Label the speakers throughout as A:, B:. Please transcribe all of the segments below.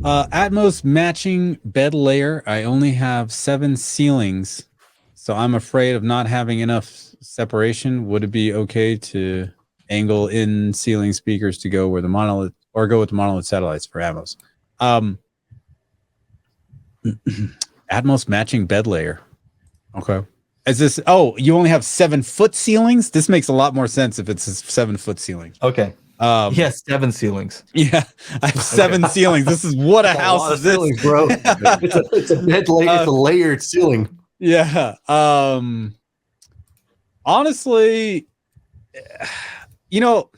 A: Atmos matching bed layer. I only have 7 ceilings, so I'm afraid of not having enough separation. Would it be okay to angle in ceiling speakers to go where the monolith, or go with the monolith satellites for Atmos? Atmos matching bed layer. Okay. Is this? Oh, you only have 7-foot ceilings. This makes a lot more sense if it's a 7-foot ceiling.
B: Okay. Yes, 7 ceilings.
A: Yeah, I have 7 ceilings. This is what a house is. This,
C: ceilings, bro. It's a bed layer. It's a layered ceiling.
A: Yeah. Honestly, you know,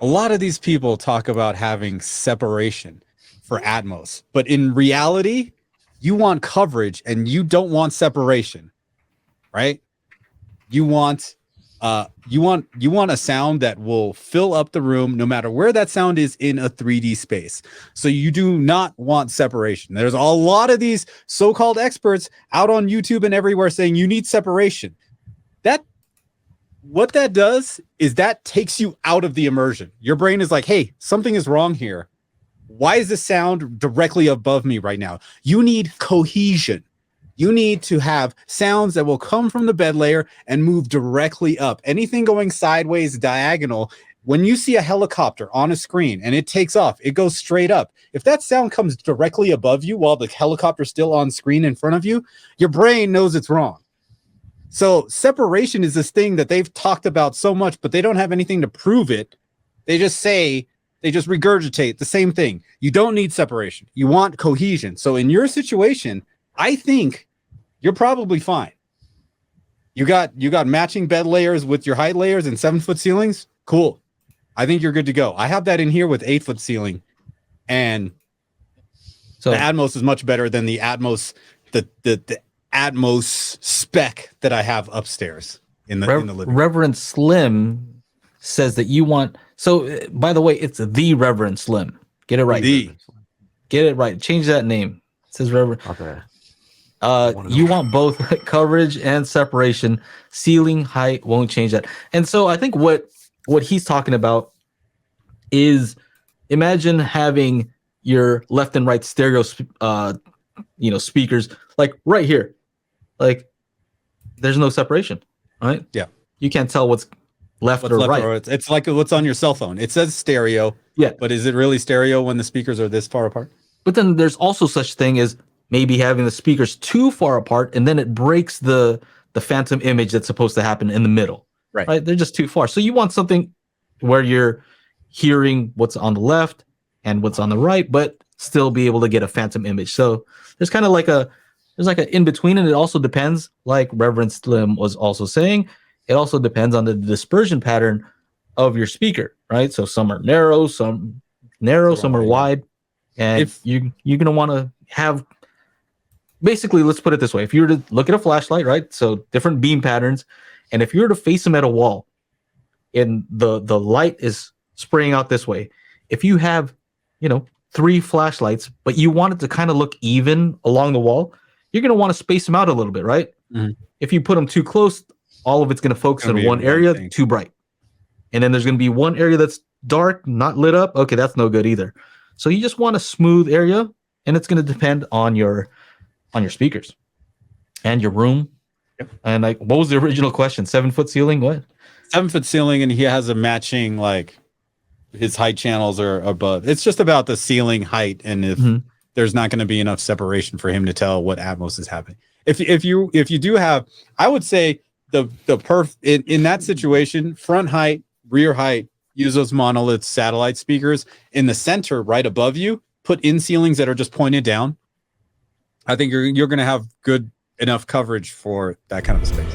A: a lot of these people talk about having separation for Atmos, but in reality, you want coverage and you don't want separation, right? You want a sound that will fill up the room no matter where that sound is in a 3D space. So you do not want separation. There's a lot of these so-called experts out on YouTube and everywhere saying you need separation. What that does is that takes you out of the immersion. Your brain is like, hey, something is wrong here. Why is the sound directly above me right now? You need cohesion. You need to have sounds that will come from the bed layer and move directly up. Anything going sideways, diagonal, when you see a helicopter on a screen and it takes off, it goes straight up. If that sound comes directly above you while the helicopter's still on screen in front of you, your brain knows it's wrong. So separation is this thing that they've talked about so much, but they don't have anything to prove it. They just regurgitate the same thing. You don't need separation. You want cohesion. So in your situation, I think you're probably fine. You got matching bed layers with your height layers and 7-foot ceilings. Cool. I think you're good to go. I have that in here with 8-foot ceiling, and so the Atmos is much better than the Atmos, the Atmos spec that I have upstairs in the living room.
B: Reverend Slim says that you want. So by the way, it's the Reverend Slim. Get it right. Get it right. Change that name. It says Reverend.
C: Okay.
B: You want both coverage and separation. Ceiling height won't change that. And so I think what he's talking about is, imagine having your left and right stereo speakers like right here. Like there's no separation, right?
A: Yeah.
B: You can't tell what's left or right.
A: It's like what's on your cell phone. It says stereo.
B: Yeah.
A: But is it really stereo when the speakers are this far apart?
B: But then there's also such thing as maybe having the speakers too far apart, and then it breaks the phantom image that's supposed to happen in the middle. Right? They're just too far. So you want something where you're hearing what's on the left and what's on the right, but still be able to get a phantom image. So there's kind of like an in between, and it also depends, like Reverend Slim was also saying, it also depends on the dispersion pattern of your speaker, right? So some are narrow, some are wide, and you're gonna want to have. Basically, let's put it this way. If you were to look at a flashlight, right? So different beam patterns. And if you were to face them at a wall and the light is spraying out this way, if you have, 3 flashlights, but you want it to kind of look even along the wall, you're going to want to space them out a little bit, right? Mm-hmm. If you put them too close, all of it's going to focus on one area, too bright. And then there's going to be one area that's dark, not lit up. Okay, that's no good either. So you just want a smooth area, and it's going to depend on your speakers and your room. Yep. And like, what was the original question? 7-foot ceiling? What?
A: 7-foot ceiling, and he has a matching, like his height channels are above. It's just about the ceiling height, and if there's not going to be enough separation for him to tell what Atmos is happening. If you do have, I would say in that situation, front height, rear height, use those monolith satellite speakers in the center right above you. Put in ceilings that are just pointed down. I think you're going to have good enough coverage for that kind of a space.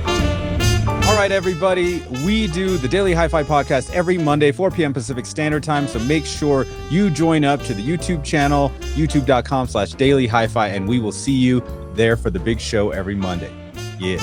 A: All right, everybody. We do the Daily HiFi podcast every Monday, 4 p.m. Pacific Standard Time. So make sure you join up to the YouTube channel, youtube.com/Daily HiFi, and we will see you there for the big show every Monday. Yeah.